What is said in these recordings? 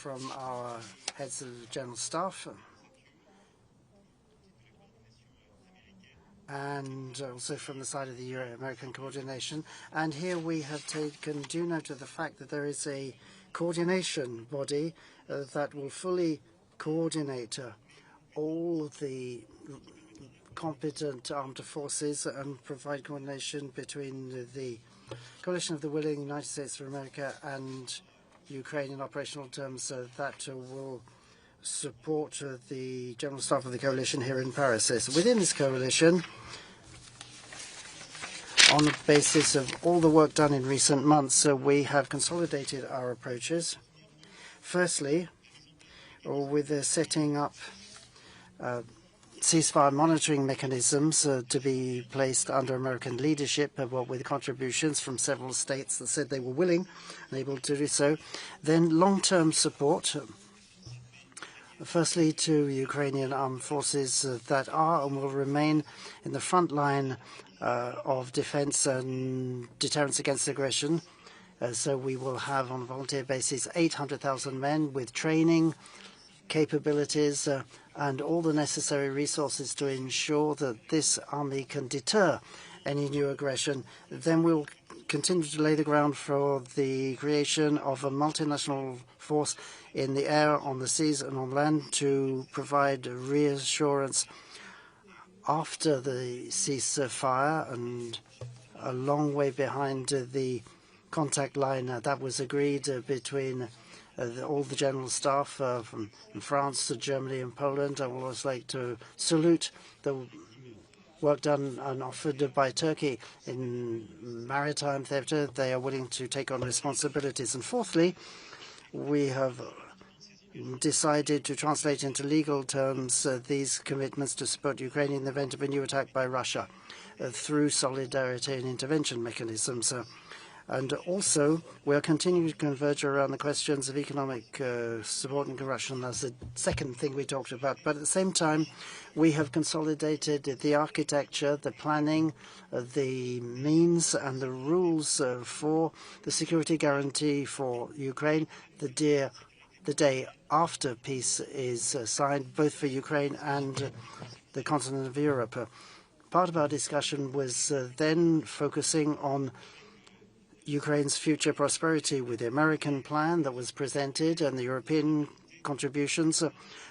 from our heads of the general staff and also from the side of the Euro-American coordination. And here we have taken due note of the fact that there is a coordination body that will fully coordinate all the competent armed forces and provide coordination between the Coalition of the Willing, United States of America and Ukraine in operational terms that will support the General Staff of the coalition here in Paris. So within this coalition, on the basis of all the work done in recent months, we have consolidated our approaches. Firstly, with the setting up ceasefire monitoring mechanisms to be placed under American leadership, with contributions from several states that said they were willing and able to do so. Then long-term support, firstly to Ukrainian armed forces that are and will remain in the front line of defense and deterrence against aggression. So we will have on a volunteer basis 800,000 men with training capabilities and all the necessary resources to ensure that this army can deter any new aggression. Then we'll continue to lay the ground for the creation of a multinational force in the air, on the seas and on land to provide reassurance after the ceasefire and a long way behind the contact line that was agreed between all the general staff from France to Germany and Poland. I would also like to salute the work done and offered by Turkey in maritime theatre. They are willing to take on responsibilities. And fourthly, we have decided to translate into legal terms these commitments to support Ukraine in the event of a new attack by Russia through solidarity and intervention mechanisms. And also, we are continuing to converge around the questions of economic support and corruption. That's the second thing we talked about. But at the same time, we have consolidated the architecture, the planning, the means and the rules for the security guarantee for Ukraine the day after peace is signed, both for Ukraine and the continent of Europe. Part of our discussion was then focusing on Ukraine's future prosperity with the American plan that was presented and the European contributions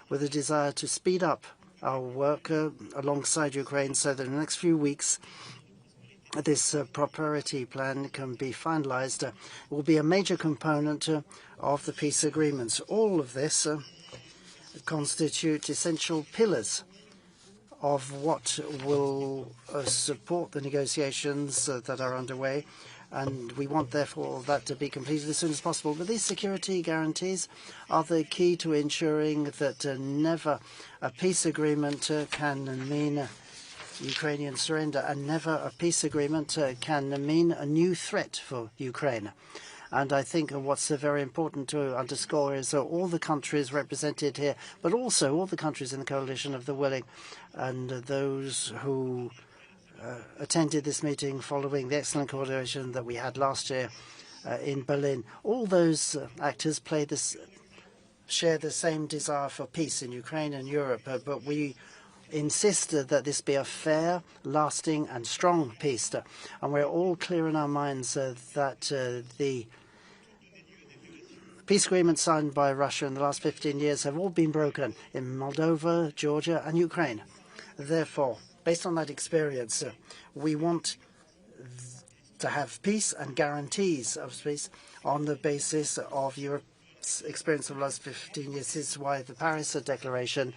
with a desire to speed up our work alongside Ukraine so that in the next few weeks this prosperity plan can be finalized. It will be a major component of the peace agreements. All of this constitute essential pillars of what will support the negotiations that are underway. And we want, therefore, that to be completed as soon as possible. But these security guarantees are the key to ensuring that never a peace agreement can mean Ukrainian surrender, and never a peace agreement can mean a new threat for Ukraine. And I think what's very important to underscore is all the countries represented here, but also all the countries in the coalition of the willing and those who attended this meeting following the excellent coordination that we had last year in Berlin. All those actors share the same desire for peace in Ukraine and Europe, but we insisted that this be a fair, lasting and strong peace. And we're all clear in our minds that the peace agreements signed by Russia in the last 15 years have all been broken in Moldova, Georgia and Ukraine. Therefore, based on that experience, we want to have peace and guarantees of peace on the basis of Europe's experience of the last 15 years. This is why the Paris Declaration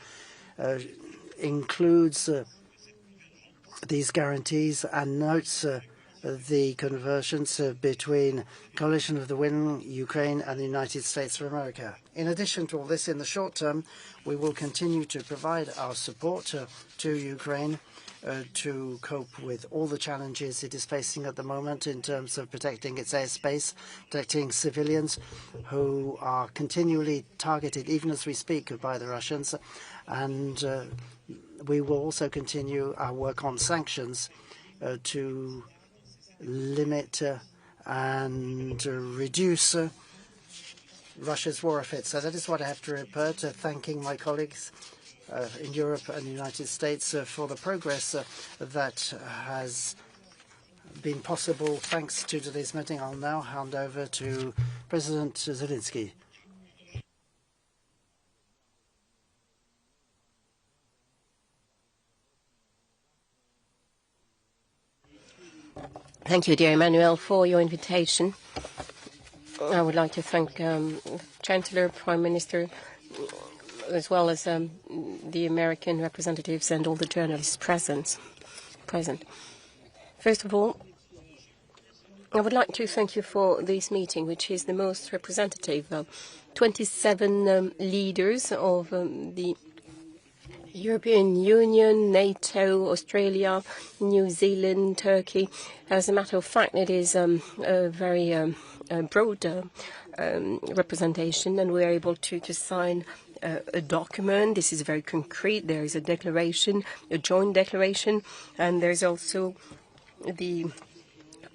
includes these guarantees and notes the convergence between Coalition of the Willing, Ukraine and the United States of America. In addition to all this, in the short term, we will continue to provide our support to Ukraine to cope with all the challenges it is facing at the moment in terms of protecting its airspace, protecting civilians who are continually targeted, even as we speak, by the Russians. And we will also continue our work on sanctions to limit and reduce Russia's war effort. So that is what I have to report, thanking my colleagues in Europe and the United States for the progress that has been possible thanks to today's meeting. I'll now hand over to President Zelenskiy. Thank you, dear Emmanuel, for your invitation. I would like to thank Chancellor, Prime Minister, as well as the American representatives and all the journalists present. First of all, I would like to thank you for this meeting, which is the most representative. 27 leaders of the European Union, NATO, Australia, New Zealand, Turkey. As a matter of fact, it is a very broad representation, and we are able to sign a document. This is very concrete. There is a declaration, a joint declaration, and there's also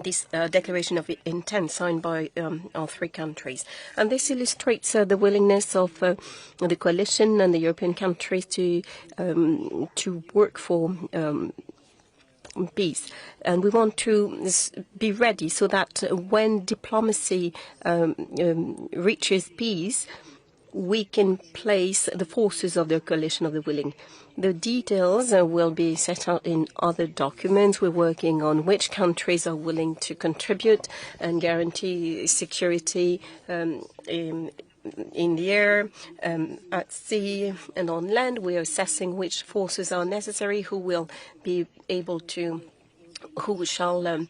this declaration of intent signed by our three countries. And this illustrates the willingness of the coalition and the European countries to work for peace. And we want to be ready so that when diplomacy reaches peace, we can place the forces of the coalition of the willing. The details will be set out in other documents. We're working on which countries are willing to contribute and guarantee security in the air, at sea, and on land. We are assessing which forces are necessary, who will be able to, who shall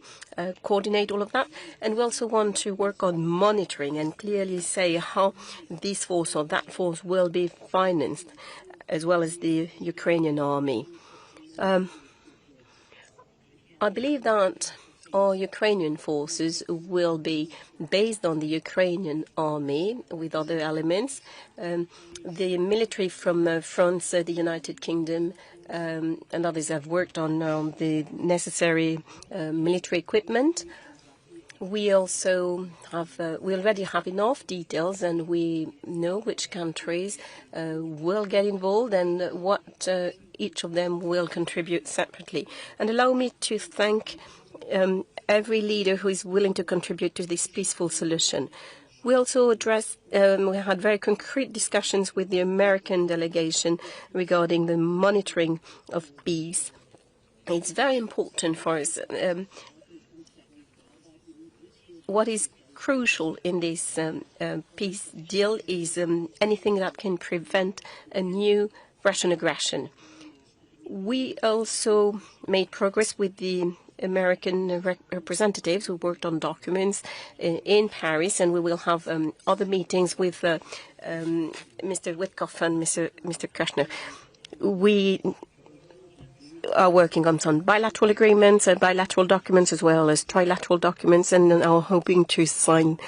coordinate all of that. And we also want to work on monitoring and clearly say how this force or that force will be financed, as well as the Ukrainian army. I believe that our Ukrainian forces will be based on the Ukrainian army with other elements. The military from France, the United Kingdom, and others have worked on the necessary military equipment. We also have, we already have enough details, and we know which countries will get involved and what each of them will contribute separately. And allow me to thank every leader who is willing to contribute to this peaceful solution. We also addressed, we had very concrete discussions with the American delegation regarding the monitoring of peace. It's very important for us. What is crucial in this peace deal is anything that can prevent a new Russian aggression. We also made progress with the American representatives who worked on documents in Paris, and we will have other meetings with Mr. Witkoff and Mr. Kushner. We are working on some bilateral agreements, bilateral documents as well as trilateral documents, and are hoping to sign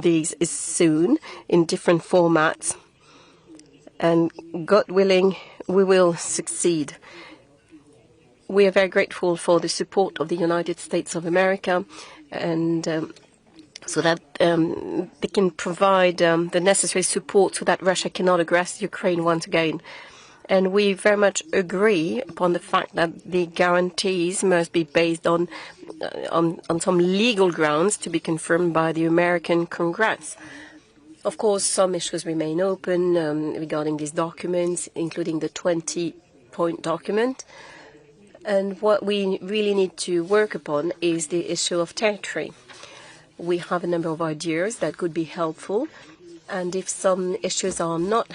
these soon in different formats. And God willing, we will succeed. We are very grateful for the support of the United States of America, and so that they can provide the necessary support so that Russia cannot aggress Ukraine once again. And we very much agree upon the fact that the guarantees must be based on some legal grounds to be confirmed by the American Congress. Of course, some issues remain open regarding these documents, including the 20-point document. And what we really need to work upon is the issue of territory. We have a number of ideas that could be helpful. And if some issues are not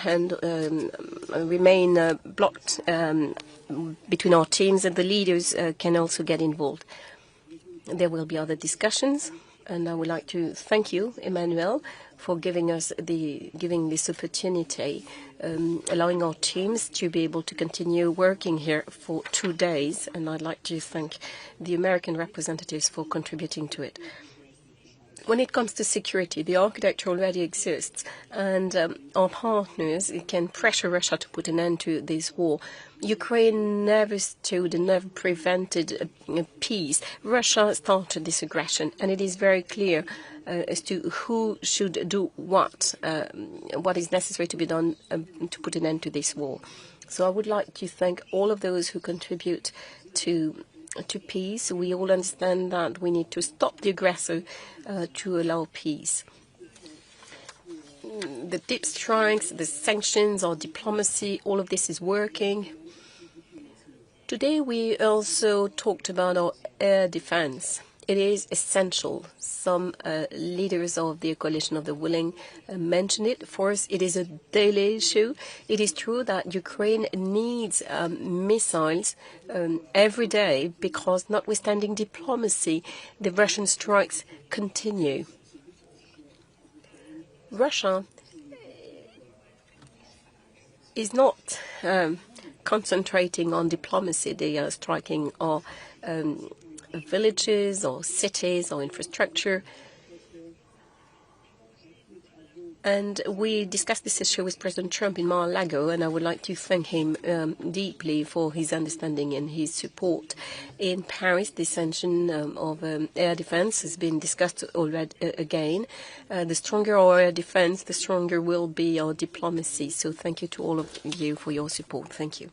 remain blocked between our teams, and the leaders can also get involved. There will be other discussions, and I would like to thank you, Emmanuel, for giving us this opportunity, allowing our teams to be able to continue working here for 2 days. And I'd like to thank the American representatives for contributing to it. When it comes to security, the architecture already exists, and our partners can pressure Russia to put an end to this war. Ukraine never stood and never prevented peace. Russia started this aggression, and it is very clear as to who should do what is necessary to be done to put an end to this war. So I would like to thank all of those who contribute to peace. We all understand that we need to stop the aggressor to allow peace. The deep strikes, the sanctions, our diplomacy, all of this is working. Today we also talked about our air defense. It is essential. Some leaders of the coalition of the willing mentioned it. For us, it is a daily issue. It is true that Ukraine needs missiles every day because, notwithstanding diplomacy, the Russian strikes continue. Russia is not concentrating on diplomacy. They are striking our villages or cities or infrastructure. And we discussed this issue with President Trump in Mar-a-Lago, and I would like to thank him deeply for his understanding and his support. In Paris, the extension of air defense has been discussed already again. The stronger our air defense, the stronger will be our diplomacy. So thank you to all of you for your support. Thank you.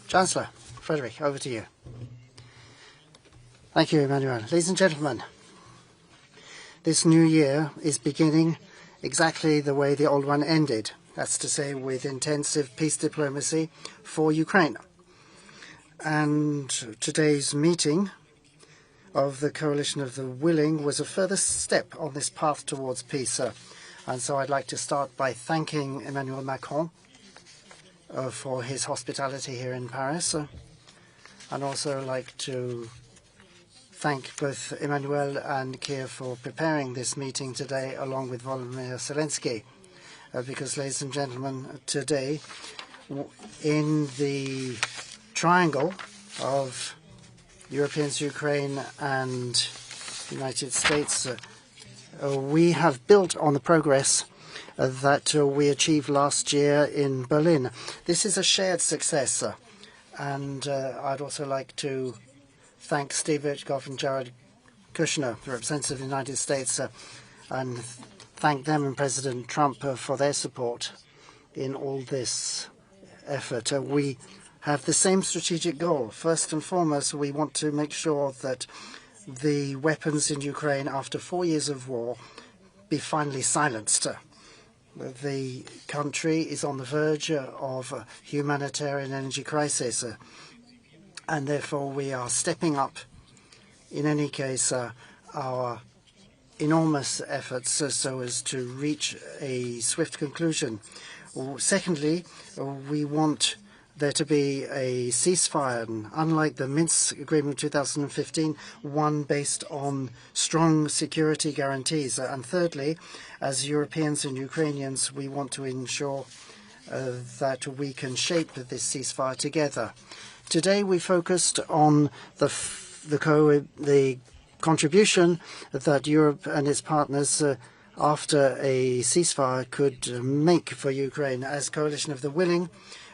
Chancellor, Frederick, over to you. Thank you, Emmanuel. Ladies and gentlemen, this new year is beginning exactly the way the old one ended. That's to say, with intensive peace diplomacy for Ukraine. And today's meeting of the Coalition of the Willing was a further step on this path towards peace. And so I'd like to start by thanking Emmanuel Macron for his hospitality here in Paris. And also like to thank both Emmanuel and Keir for preparing this meeting today, along with Volodymyr Zelenskyy. Because, ladies and gentlemen, today, in the triangle of Europeans, Ukraine, and the United States, we have built on the progress that we achieved last year in Berlin. This is a shared success. And I'd also like to thank Steve Witkoff and Jared Kushner, the representative of the United States, and thank them and President Trump for their support in all this effort. We have the same strategic goal. First and foremost, we want to make sure that the weapons in Ukraine, after 4 years of war, be finally silenced. The country is on the verge of a humanitarian energy crisis, and therefore we are stepping up, in any case, our enormous efforts so as to reach a swift conclusion. Secondly, we want there to be a ceasefire, and unlike the Minsk Agreement of 2015, one based on strong security guarantees. And thirdly, as Europeans and Ukrainians, we want to ensure that we can shape this ceasefire together. Today we focused on the contribution that Europe and its partners after a ceasefire could make for Ukraine. As Coalition of the Willing,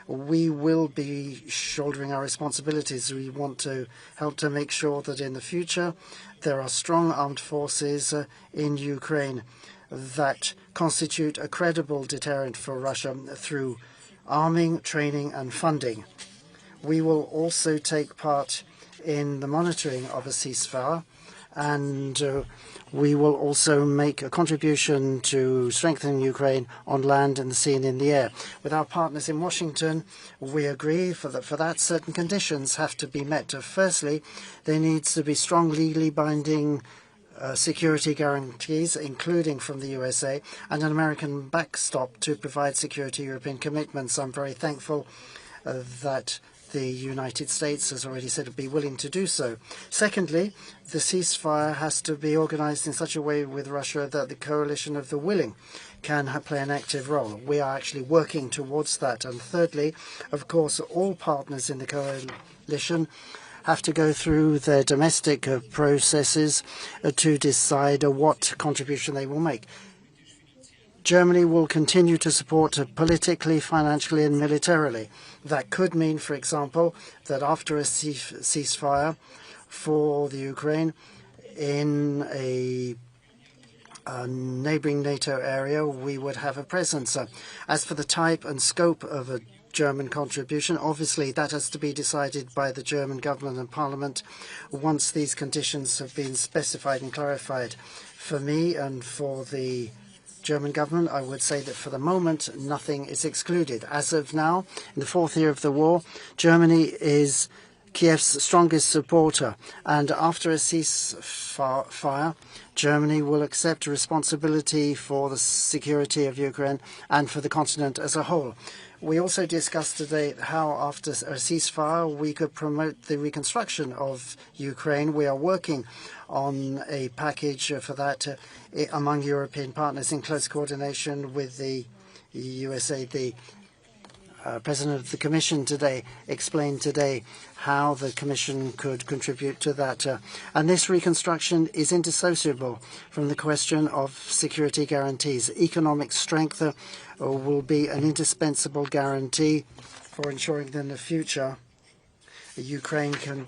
we will be shouldering our responsibilities. We want to help to make sure that in the future there are strong armed forces in Ukraine that constitute a credible deterrent for Russia through arming, training and funding. We will also take part in the monitoring of a ceasefire, and we will also make a contribution to strengthening Ukraine on land, in the sea and in the air. With our partners in Washington, we agree for that certain conditions have to be met. Firstly, there needs to be strong legally binding security guarantees, including from the USA, and an American backstop to provide security European commitments. I'm very thankful that the United States has already said it would be willing to do so. Secondly, the ceasefire has to be organized in such a way with Russia that the Coalition of the Willing can play an active role. We are actually working towards that. And thirdly, of course, all partners in the coalition have to go through their domestic processes to decide what contribution they will make. Germany will continue to support politically, financially and militarily. That could mean, for example, that after a ceasefire for the Ukraine in a neighboring NATO area, we would have a presence. As for the type and scope of a German contribution, obviously that has to be decided by the German government and parliament once these conditions have been specified and clarified. For me and for the German government, I would say that for the moment, nothing is excluded. As of now, in the 4th year of the war, Germany is Kiev's strongest supporter. And after a ceasefire, Germany will accept responsibility for the security of Ukraine and for the continent as a whole. We also discussed today how after a ceasefire we could promote the reconstruction of Ukraine. We are working on a package for that among European partners in close coordination with the USA. The President of the Commission today explained today how the Commission could contribute to that. And this reconstruction is indissociable from the question of security guarantees. Economic strength will be an indispensable guarantee for ensuring that in the future Ukraine can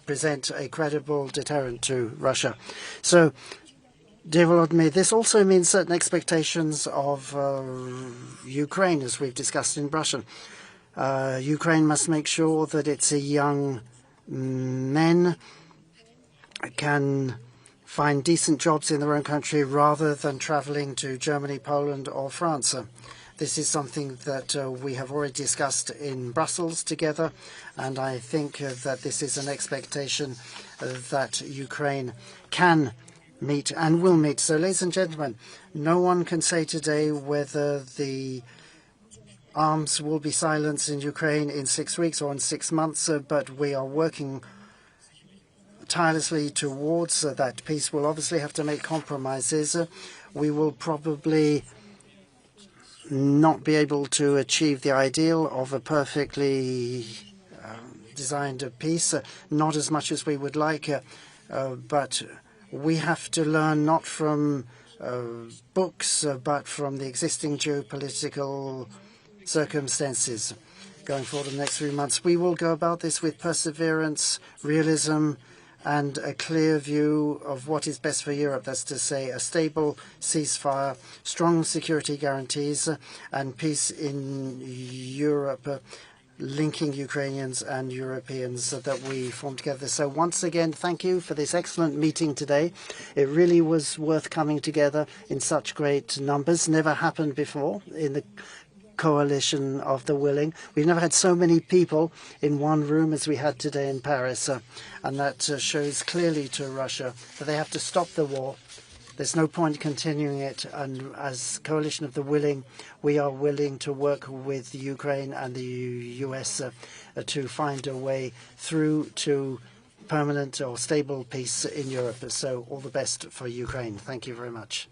present a credible deterrent to Russia. So, dear Volodymyr, this also means certain expectations of Ukraine, as we've discussed in Brussels. Ukraine must make sure that its young men can find decent jobs in their own country rather than traveling to Germany, Poland or France. This is something that we have already discussed in Brussels together, and I think that this is an expectation that Ukraine can meet and will meet. So, ladies and gentlemen, no one can say today whether the arms will be silenced in Ukraine in 6 weeks or in 6 months, but we are working tirelessly towards that peace. We'll obviously have to make compromises. We will probably not be able to achieve the ideal of a perfectly designed peace, not as much as we would like, but we have to learn not from books, but from the existing geopolitical circumstances going forward in the next 3 months. We will go about this with perseverance, realism, and a clear view of what is best for Europe. That's to say, a stable ceasefire, strong security guarantees, and peace in Europe, linking Ukrainians and Europeans that we form together. So once again, thank you for this excellent meeting today. It really was worth coming together in such great numbers. Never happened before in the coalition of the willing. We've never had so many people in one room as we had today in Paris, and that shows clearly to Russia that they have to stop the war. There's no point continuing it, and as coalition of the willing, we are willing to work with Ukraine and the US to find a way through to permanent or stable peace in Europe. So all the best for Ukraine. Thank you very much.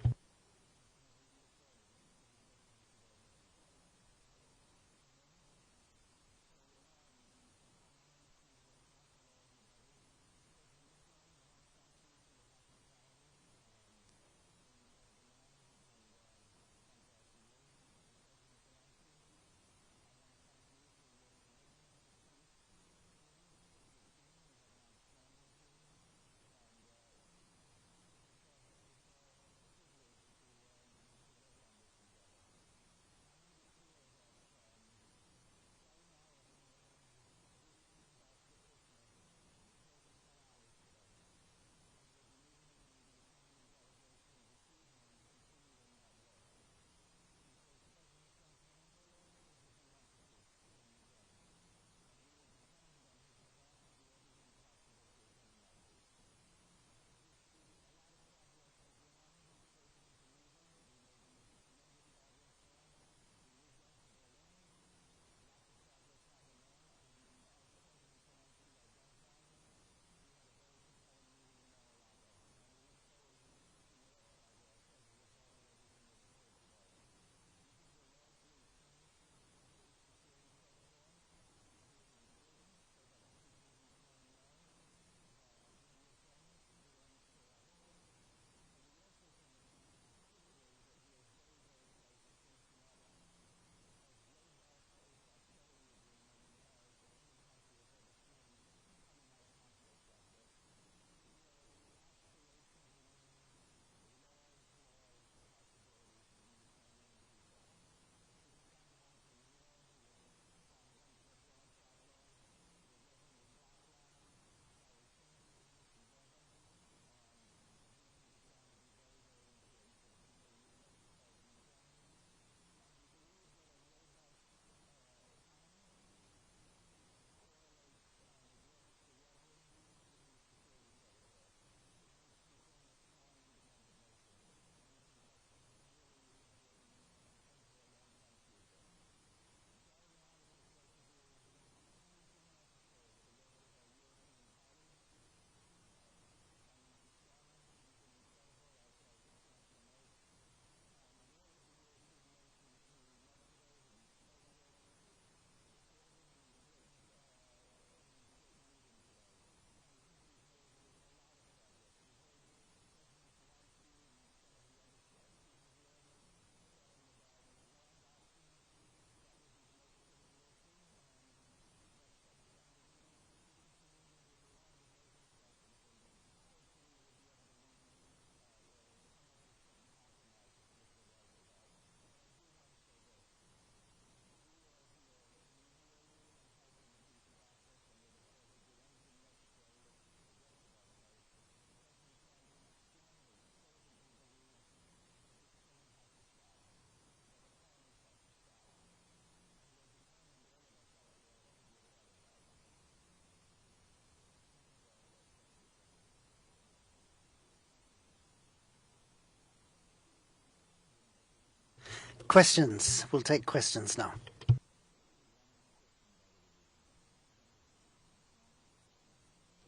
Questions. We'll take questions now.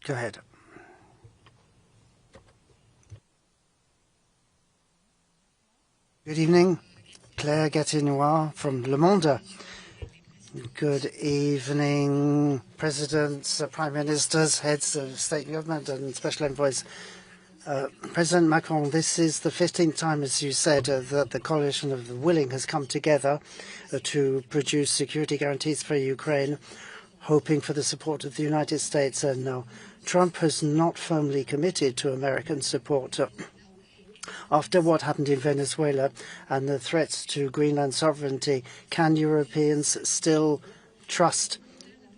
Go ahead. Good evening. Claire Gatinois from Le Monde. Good evening, presidents, prime ministers, heads of state and government, and special envoys. President Macron, this is the 15th time, as you said, that the coalition of the willing has come together to produce security guarantees for Ukraine, hoping for the support of the United States. And now Trump has not firmly committed to American support. After what happened in Venezuela and the threats to Greenland sovereignty, can Europeans still trust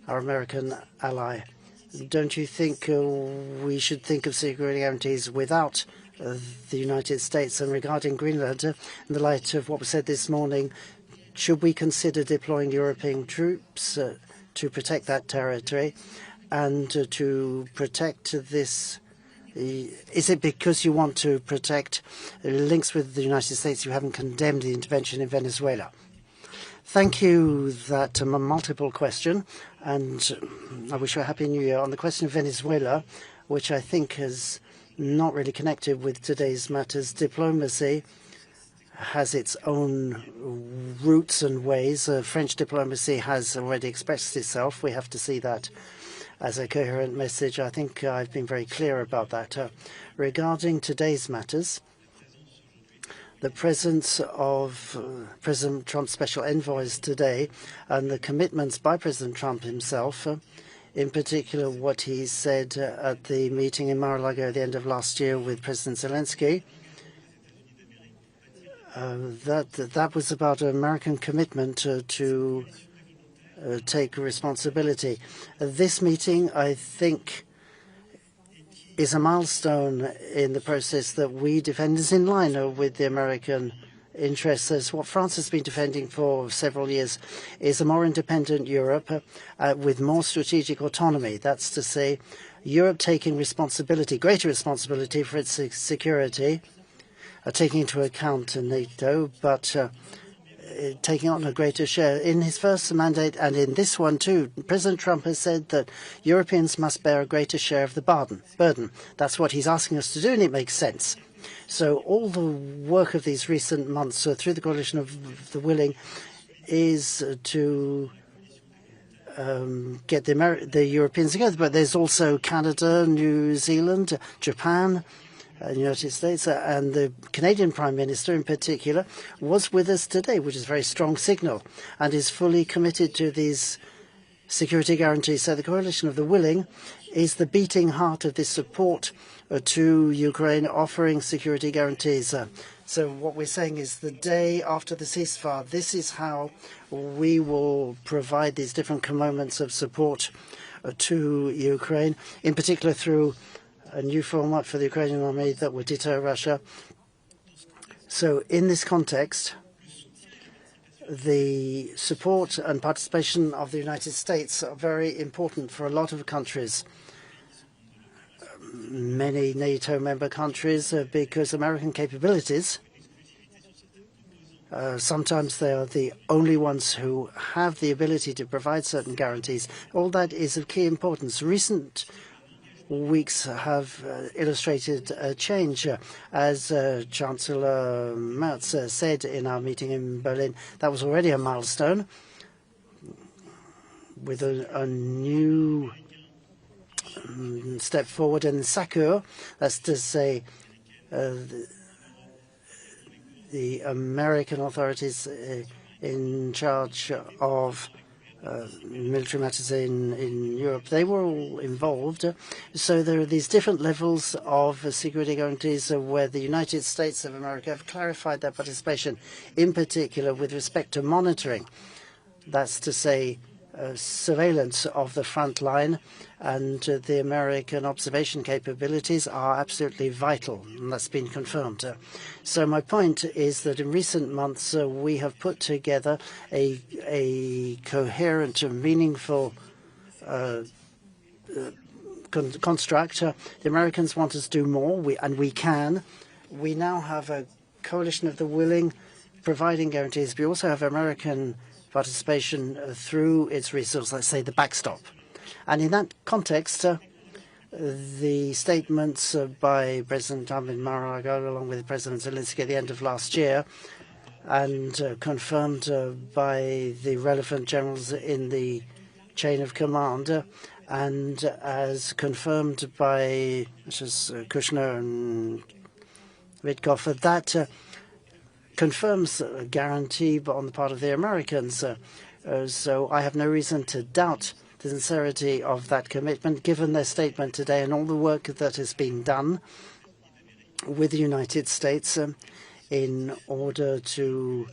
our American ally? Don't you think we should think of security guarantees without the United States? And regarding Greenland, in the light of what was said this morning, should we consider deploying European troops to protect that territory and to protect this? Is it because you want to protect links with the United States you haven't condemned the intervention in Venezuela? Thank you. That's a multiple question, and I wish you a Happy New Year. On the question of Venezuela, which I think is not really connected with today's matters, diplomacy has its own roots and ways. French diplomacy has already expressed itself. We have to see that as a coherent message. I think I've been very clear about that. Regarding today's matters, the presence of President Trump's special envoys today and the commitments by President Trump himself, in particular what he said at the meeting in Mar-a-Lago at the end of last year with President Zelenskyy, that was about an American commitment to take responsibility. This meeting, I think, is a milestone in the process that we defend, is in line with the American interests. As what France has been defending for several years is a more independent Europe with more strategic autonomy. That's to say, Europe taking responsibility, greater responsibility for its security, taking into account NATO, but taking on a greater share. In his first mandate and in this one too, President Trump has said that Europeans must bear a greater share of the burden. That's what he's asking us to do, and it makes sense. So all the work of these recent months through the coalition of the willing is to get the Europeans together. But there's also Canada, New Zealand, Japan, the United States, and the Canadian Prime Minister in particular was with us today, which is a very strong signal, and is fully committed to these security guarantees. So the coalition of the willing is the beating heart of this support to Ukraine, offering security guarantees. So what we're saying is the day after the ceasefire, this is how we will provide these different moments of support to Ukraine, in particular through a new format for the Ukrainian army that would deter Russia. So in this context, the support and participation of the United States are very important for a lot of countries, many NATO member countries, because American capabilities, sometimes they are the only ones who have the ability to provide certain guarantees. All that is of key importance. Recent weeks have illustrated a change. As Chancellor Merz said in our meeting in Berlin, that was already a milestone with a new step forward in SACEUR. That's to say, the American authorities in charge of military matters in Europe, they were all involved. So there are these different levels of security guarantees where the United States of America have clarified their participation, in particular with respect to monitoring. That's to say, surveillance of the front line, and the American observation capabilities are absolutely vital, and that's been confirmed. So my point is that in recent months we have put together a coherent and meaningful construct. The Americans want us to do more, and we can. We now have a coalition of the willing providing guarantees. We also have American participation through its resources, let's say the backstop. And in that context, the statements by President Ahmed Maraga, along with President Zelenskyy at the end of last year, and confirmed by the relevant generals in the chain of command, and as confirmed by Mrs. Kushner and Witkoff, that confirms a guarantee on the part of the Americans. So I have no reason to doubt the sincerity of that commitment, given their statement today and all the work that has been done with the United States in order to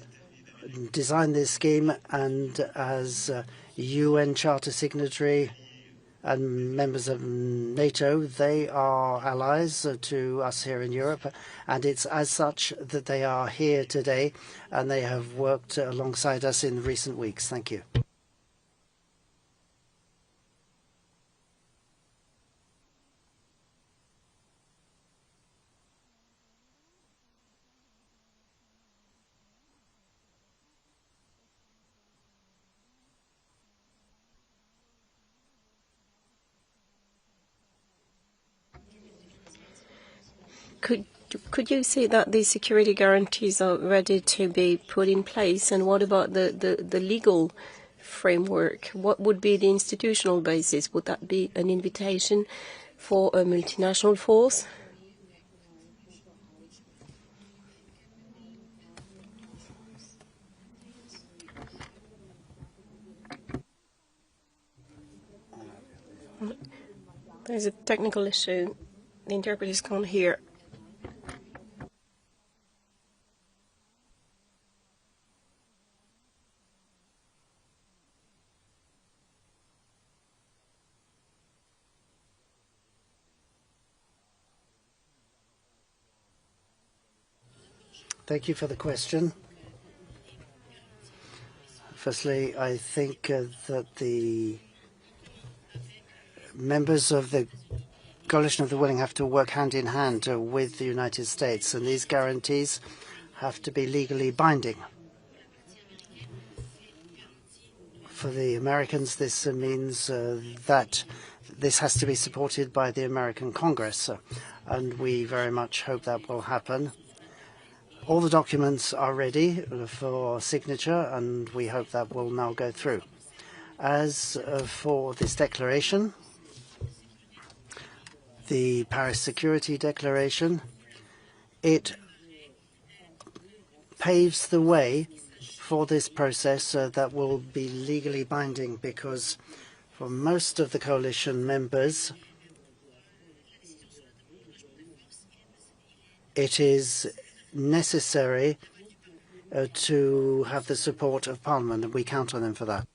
design this scheme. And as UN Charter signatory and members of NATO, they are allies to us here in Europe, and it's as such that they are here today, and they have worked alongside us in recent weeks. Thank you. Could you say that the security guarantees are ready to be put in place? And what about the legal framework? What would be the institutional basis? Would that be an invitation for a multinational force? There's a technical issue. The interpreters can't hear. Thank you for the question. Firstly, I think that the members of the Coalition of the Willing have to work hand in hand with the United States, and these guarantees have to be legally binding. For the Americans, this means that this has to be supported by the American Congress, and we very much hope that will happen. All the documents are ready for signature, and we hope that will now go through. As for this declaration, the Paris Security Declaration, it paves the way for this process that will be legally binding, because for most of the coalition members, it is necessary to have the support of Parliament, and we count on them for that.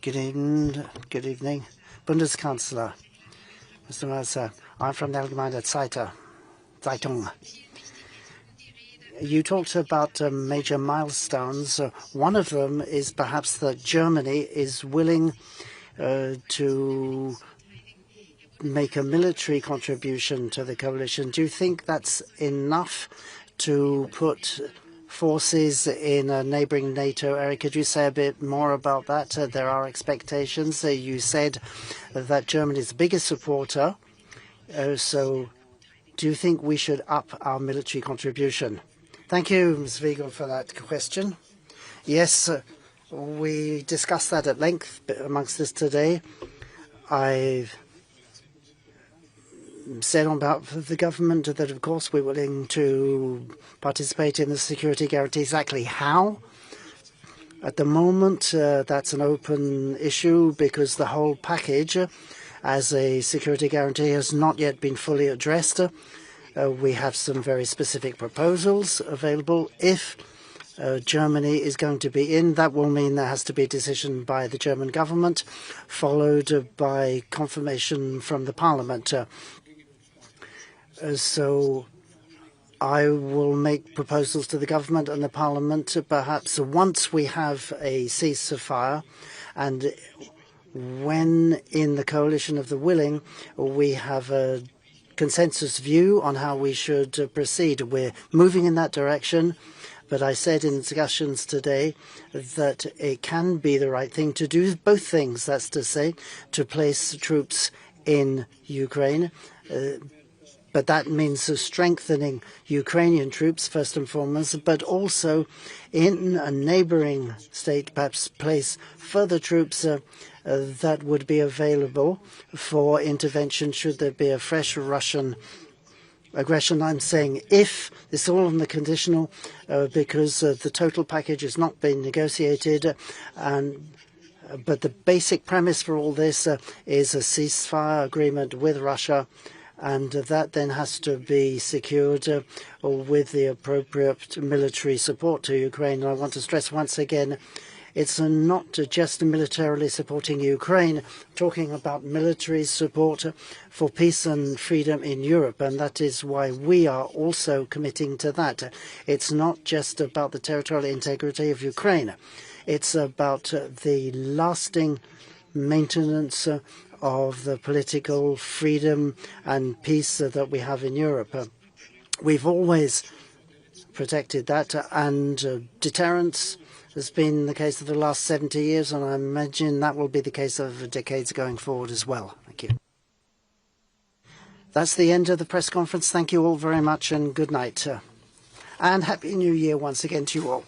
Good evening. Bundeskanzler, Mr. Merz, I'm from the Allgemeine Zeitung. You talked about major milestones. One of them is perhaps that Germany is willing to make a military contribution to the coalition. Do you think that's enough to put forces in a neighboring NATO area? Could you say a bit more about that? There are expectations. You said that Germany is the biggest supporter. So do you think we should up our military contribution? Thank you, Ms. Wiegel, for that question. Yes, we discussed that at length amongst us today. I've said on behalf of the government that, of course, we're willing to participate in the security guarantee. Exactly how? At the moment, that's an open issue because the whole package as a security guarantee has not yet been fully addressed. We have some very specific proposals available. If Germany is going to be in, that will mean there has to be a decision by the German government, followed by confirmation from the parliament. So I will make proposals to the government and the parliament, perhaps once we have a ceasefire, and when in the coalition of the willing we have a consensus view on how we should proceed. We're moving in that direction, but I said in discussions today that it can be the right thing to do both things. That's to say, to place troops in Ukraine, but that means strengthening Ukrainian troops first and foremost, but also in a neighboring state, perhaps place further troops that would be available for intervention should there be a fresh Russian aggression. I'm saying if, it's all on the conditional because the total package has not been negotiated, but the basic premise for all this is a ceasefire agreement with Russia, and that then has to be secured with the appropriate military support to Ukraine. And I want to stress once again, it's not just militarily supporting Ukraine, talking about military support for peace and freedom in Europe, and that is why we are also committing to that. It's not just about the territorial integrity of Ukraine. It's about the lasting maintenance of the political freedom and peace that we have in Europe. We've always protected that, and deterrence has been the case of the last 70 years, and I imagine that will be the case of decades going forward as well. Thank you. That's the end of the press conference. Thank you all very much, and good night. And Happy New Year once again to you all.